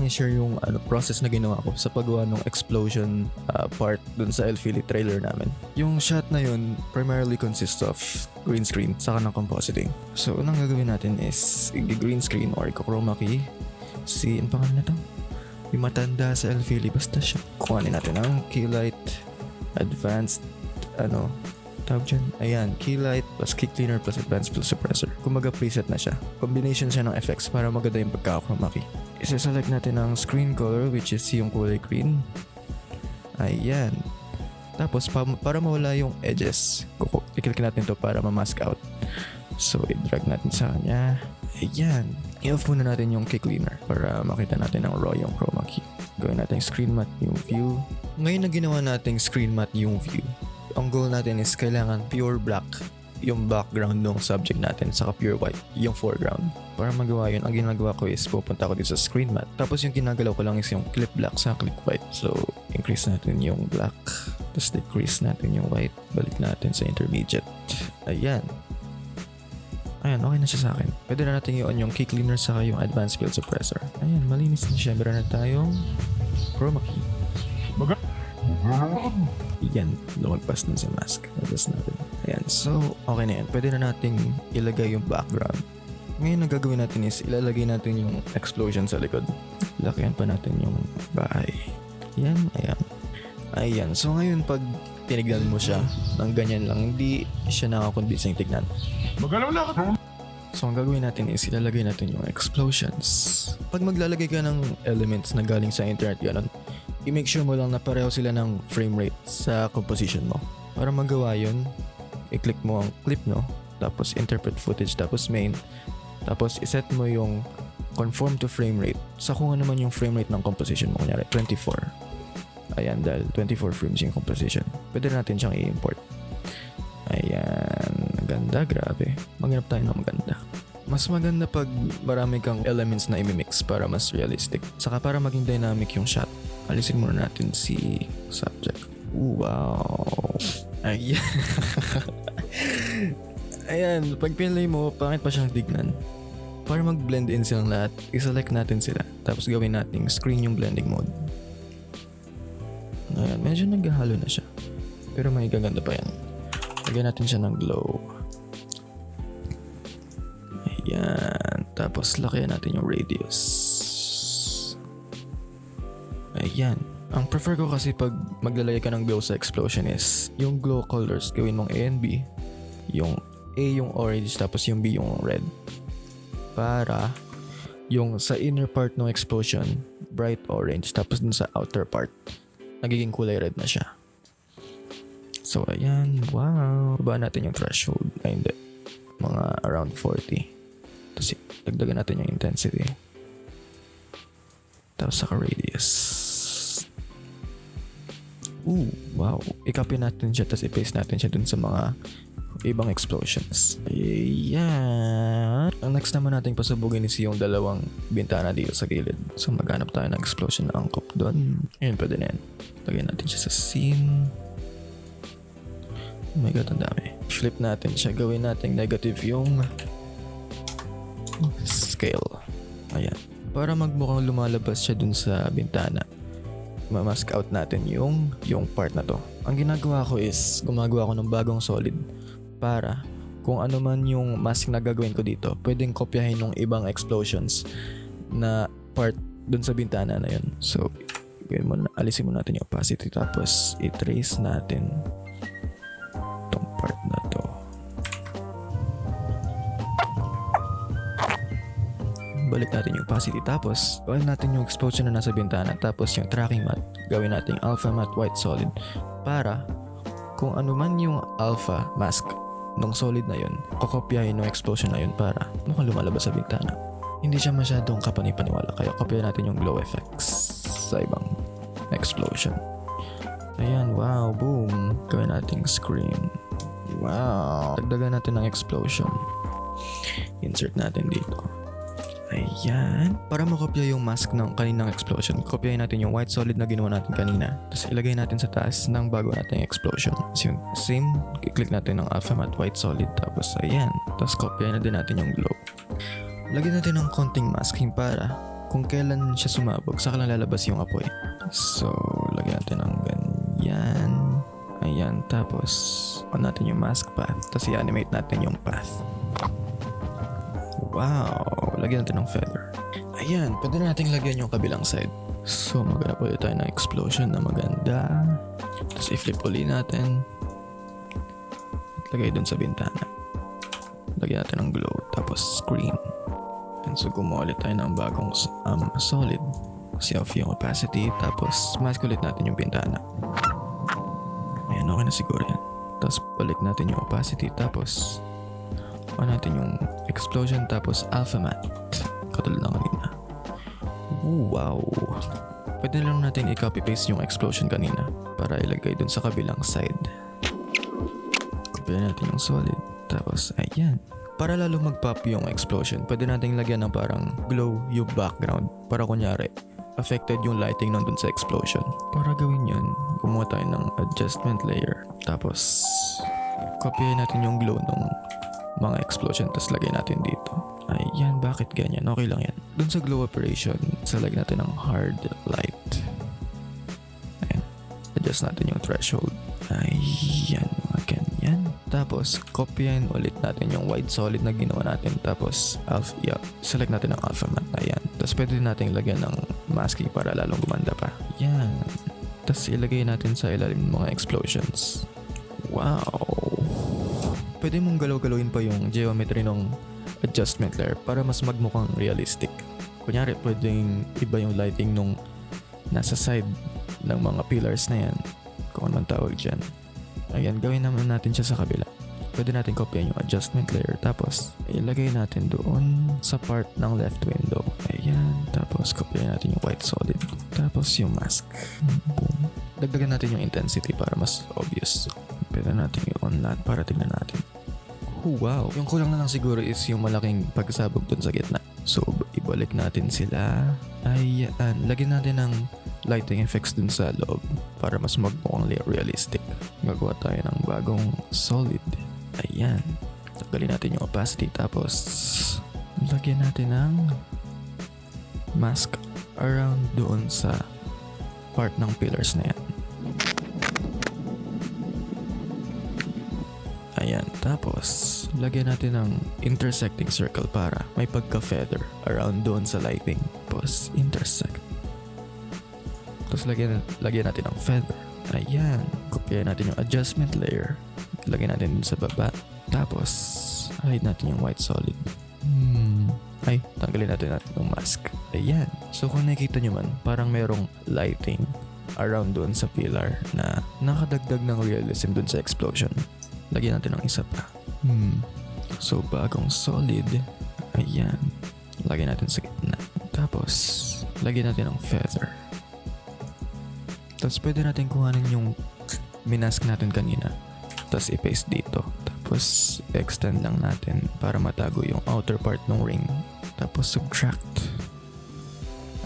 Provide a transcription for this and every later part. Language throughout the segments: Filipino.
lang i-share yung process na ginawa ko sa paggawa ng explosion part dun sa Elfili trailer namin. Yung shot na yun primarily consists of green screen saka ng compositing. So unang gagawin natin is i-green screen or i-chroma key si ano pangalan na to? Yung matanda sa Elfili, basta siya. Kuhanin natin ang keylight advanced tawag dyan. Ayan, keylight plus key cleaner plus advanced filter suppressor. Kumaga preset na siya. Combination siya ng effects para maganda yung pagka-chroma key. Isa-select natin ang screen color which is yung kulay green. Ayan. Tapos para mawala yung edges, i-click natin to para ma-mask out. So, i-drag natin sa kanya. Ayan. I-off muna natin yung key cleaner para makita natin ang raw yung chroma key. Gawin natin screen matte yung view. Ngayon na ginawa natin screen matte yung view, ang goal natin is kailangan pure black yung background ng subject natin saka pure white yung foreground. Para magawa yun, ang ginagawa ko is pupunta ko dito sa screen matte. Tapos yung ginagalaw ko lang is yung clip black sa clip white. So, increase natin yung black. Tapos decrease natin yung white. Balik natin sa intermediate. Ayan. Ayan, okay na siya sa akin. Pwede na natin i-on yung key cleaner saka yung advanced field suppressor. Ayan, malinis na siya. Meron na tayong chroma key. Yan, lumagpas din sa mask. Labas natin. Ayan, so okay na yan. Pwede na nating ilagay yung background. Ngayon ang gagawin natin is ilalagay natin yung explosion sa likod. Lakihan pa natin yung bahay. Yan, ayan. Ayan, so ngayon pag tinignan mo siya ng ganyan lang, hindi siya nakakonvincing tignan. Magalaw na ka. So ang gagawin natin is ilalagay natin yung explosions. Pag maglalagay ka ng elements na galing sa internet gano'n, i-make sure mo lang na pareho sila ng frame rate sa composition mo. Para magawa yun, i-click mo ang clip tapos interpret footage, tapos main, tapos iset mo yung conform to frame rate sa kung ano man yung frame rate ng composition mo. Kunyari 24. Ayan, dahil 24 frames yung composition. Pwede natin siyang i-import. Ayan, ganda, grabe. Maghanap tayo ng maganda. Mas maganda pag marami kang elements na imimix para mas realistic. Saka para maging dynamic yung shot. Alisin muna natin si subject. Wow. Ayan. Ayan, pag pinlay mo, pangit pa siyang tignan. Para mag-blend in silang lahat, iselect natin sila. Tapos gawin natin screen yung blending mode. Ayan, medyo naghahalo na siya. Pero may gaganda pa yan. Lagyan natin siya ng glow. Ayan. Tapos lakihan natin yung radius. Ayan. Ang prefer ko kasi pag maglalagay ka ng glow sa explosion is yung glow colors gawin mong A and B. Yung A yung orange tapos yung B yung red. Para yung sa inner part ng explosion bright orange tapos dun sa outer part nagiging kulay red na siya. So ayan, wow. Babaan natin yung threshold. Ay hindi. Mga around 40. Tapos dagdagan natin yung intensity. Tapos saka radius. Ooh, wow. I-copy natin siya tapos i-paste natin siya dun sa mga ibang explosions. Ayan. Ang next naman natin pasabugin is yung dalawang bintana dito sa gilid. So maghanap tayo ng explosion na angkop dun. Ayun, pwede na yan. Lagyan natin siya sa scene. Oh my god, ang dami. Flip natin siya. Gawin natin negative yung scale. Ayan. Para magmukhang lumalabas siya dun sa bintana, ma-mask out natin yung part na to. Ang ginagawa ko is gumagawa ko ng bagong solid para kung ano man yung mask na gagawin ko dito, pwedeng kopyahin ng ibang explosions na part dun sa bintana na yun. So, alisin mo natin yung opacity tapos i-trace natin tong part na to. Balik natin yung opacity tapos gawin natin yung explosion na nasa bintana tapos yung tracking matte gawin natin alpha matte white solid para kung ano man yung alpha mask nung solid na yun kokopyahin yung explosion na yun para mukhang lumalabas sa bintana. Hindi siya masyadong kapanipaniwala kaya kopyahin natin yung glow effects sa ibang explosion. Ayan, wow, boom. Gawin natin screen. Wow. Dagdagan natin ng explosion. Insert natin dito. Ayan. Para makopya yung mask ng kaninang explosion, kopyahin natin yung white solid na ginawa natin kanina. Tapos ilagay natin sa taas ng bago nating explosion. Tapos yung same, i-click natin ng alpha matte white solid. Tapos ayan. Tapos kopyahin na din natin yung glow. Lagyan natin ng konting masking para kung kailan siya sumabog, saka lang lalabas yung apoy. So, lagyan natin ng ganyan. Ayan, tapos on natin yung mask path. Tapos i-animate natin yung path. Wow, lagyan natin ng feather. Ayan, pwede na natin lagyan yung kabilang side. So, maghanap ulit tayo ng explosion na maganda. Tapos i-flip ulit natin. At lagay dun sa bintana. Lagyan natin ng glow, tapos screen. And so, gumawa ulit tayo ng bagong solid. Kasi off yung opacity, tapos mask ulit natin yung bintana. Ayan, okay na siguro yan. Tapos balik natin yung opacity, tapos on natin yung explosion, tapos alpha matte. Katulad ng kanina. Ooh, wow. Pwede lang natin i-copy paste yung explosion kanina para ilagay dun sa kabilang side. Copy natin yung solid. Tapos ayan. Para lalo mag-pop yung explosion, pwede natin lagyan ng parang glow yung background. Para kunyari, affected yung lighting nandun sa explosion. Para gawin yun, gumawa tayo ng adjustment layer. Tapos, copy natin yung glow ng mga explosion, tapos lagay natin dito. Ayan, bakit ganyan? Okay lang yan. Dun sa glow operation, lagyan natin ng hard light. Ayan, adjust natin yung threshold. Ayan, mga ganyan. Tapos, copyin ulit natin yung white solid na ginawa natin. Tapos, select natin ang alpha matte. Ayan. Tapos, pwede natin lagyan ng masking para lalong gumanda pa. Yan. Tapos, ilagay natin sa ilalim ng mga explosions. Wow. Pwede mong galaw-galawin pa yung geometry ng adjustment layer para mas magmukhang realistic. Kunyari, pwedeng iba yung lighting nung nasa side ng mga pillars na yan. Kung anong tawag dyan. Ayan, gawin naman natin siya sa kabila. Pwede natin copyan yung adjustment layer. Tapos, ilagay natin doon sa part ng left window. Ayan. Tapos, copyan natin yung white solid. Tapos, yung mask. Boom. Dagdagan natin yung intensity para mas obvious. Pwede natin yung on lahat para tignan natin. Oh, wow. Yung kulang na lang siguro is yung malaking pagsabog dun sa gitna. So, ibalik natin sila. Ayan. Lagyan natin ng lighting effects dun sa loob para mas magmukhang realistic. Gagawa tayo ng bagong solid. Ayan. Tanggalin natin yung opacity, tapos lagyan natin ng mask around doon sa part ng pillars na yan. Ayan. Tapos lagyan natin ng intersecting circle para may pagka-feather around doon sa lighting. Tapos intersect. Tapos lagyan natin ng feather. Ayan. Kopyahin natin yung adjustment layer. Lagyan natin dun sa baba. Tapos, hide natin yung white solid. Tanggalin natin yung mask. Ayan. So, kung nakikita nyo man, parang merong lighting around doon sa pillar na nakadagdag ng realism doon sa explosion. Lagyan natin ng isa pa. So, bagong solid. Ayan. Lagyan natin sa gitna. Tapos, lagyan natin ng feather. Tapos pwede natin kuhanin yung minask natin kanina. Tapos i-paste dito. Tapos extend lang natin para matago yung outer part ng ring. Tapos subtract.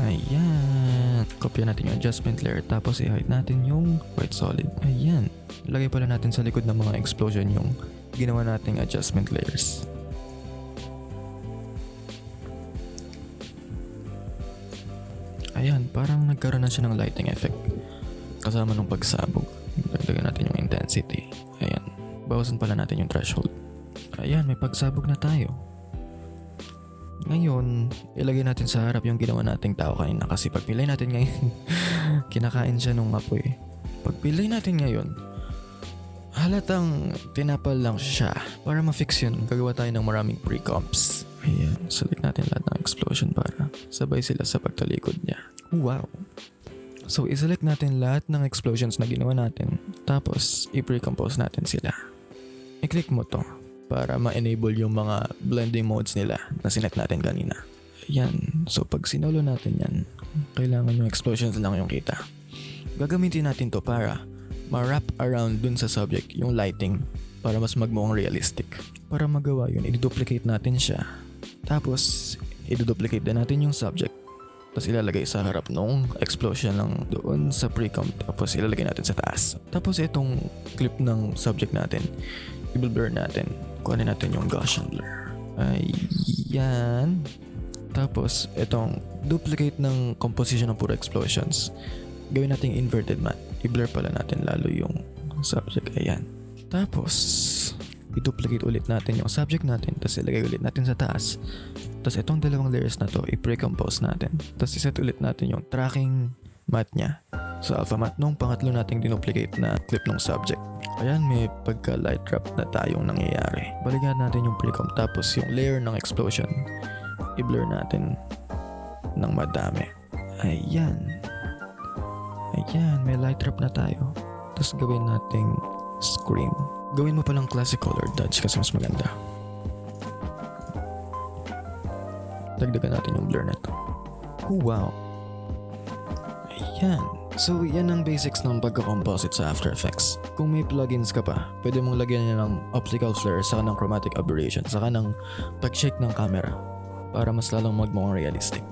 Ayan. Kopya natin yung adjustment layer. Tapos i-hide natin yung white solid. Ayan. Lagay pala natin sa likod ng mga explosion yung ginawa nating adjustment layers. Ayan. Parang nagkaroon na siya ng lighting effect. Kasama nung pagsabog. Dagdagan natin yung intensity. Ayan. Bawasan pala natin yung threshold. Ayan, may pagsabog na tayo. Ngayon, ilagay natin sa harap yung ginawa nating tao kanina. Kasi pagpilay natin ngayon, kinakain siya nung apoy. Pagpilay natin ngayon, halatang tinapal lang siya. Para ma-fix yun, gagawa tayo ng maraming pre-comps. Ayan, select natin lahat ng explosion para sabay sila sa pagtalikod niya. Wow! So, iselect natin lahat ng explosions na ginawa natin. Tapos, i-pre-compose natin sila. I-click mo to para ma-enable yung mga blending modes nila na sinet natin kanina. Ayan. So, pag sinolo natin yan, kailangan yung explosions lang yung kita. Gagamitin natin to para ma-wrap around dun sa subject yung lighting para mas magmukhang realistic. Para magawa yun, i-duplicate natin siya. Tapos, i-duplicate din natin yung subject. Tapos ilalagay sa harap nung explosion lang doon sa pre-comp. Tapos ilalagay natin sa taas. Tapos itong clip ng subject natin, i-blur natin. Kuhanin natin yung Gaussian blur. Ayan. Tapos, itong duplicate ng composition ng puro explosions. Gawin nating inverted matte. I-blur pala natin lalo yung subject. Ayan. Tapos, i-duplicate ulit natin yung subject natin. Tapos ilagay ulit natin sa taas. Tapos itong dalawang layers na to, i-pre-compose natin. Tapos iset ulit natin yung tracking matte niya. So alpha matte nung pangatlo nating dinuplicate na clip ng subject. Ayan, may pagka light drop na tayong nangyayari. Balikan natin yung pre-comp. Tapos yung layer ng explosion, i-blur natin ng madami. Ayan. Ayan, may light drop na tayo. Tapos gawin nating screen. Gawin mo palang classic color dodge kasi mas maganda. Dagdagan natin yung blur na to. Oh, wow. Ayan. So, yan ang basics ng pagka-composite sa After Effects. Kung may plugins ka pa, pwede mong lagyan niya ng optical flare saka ng chromatic aberration saka ng pag-shake ng camera para mas lalong magmukhang realistic.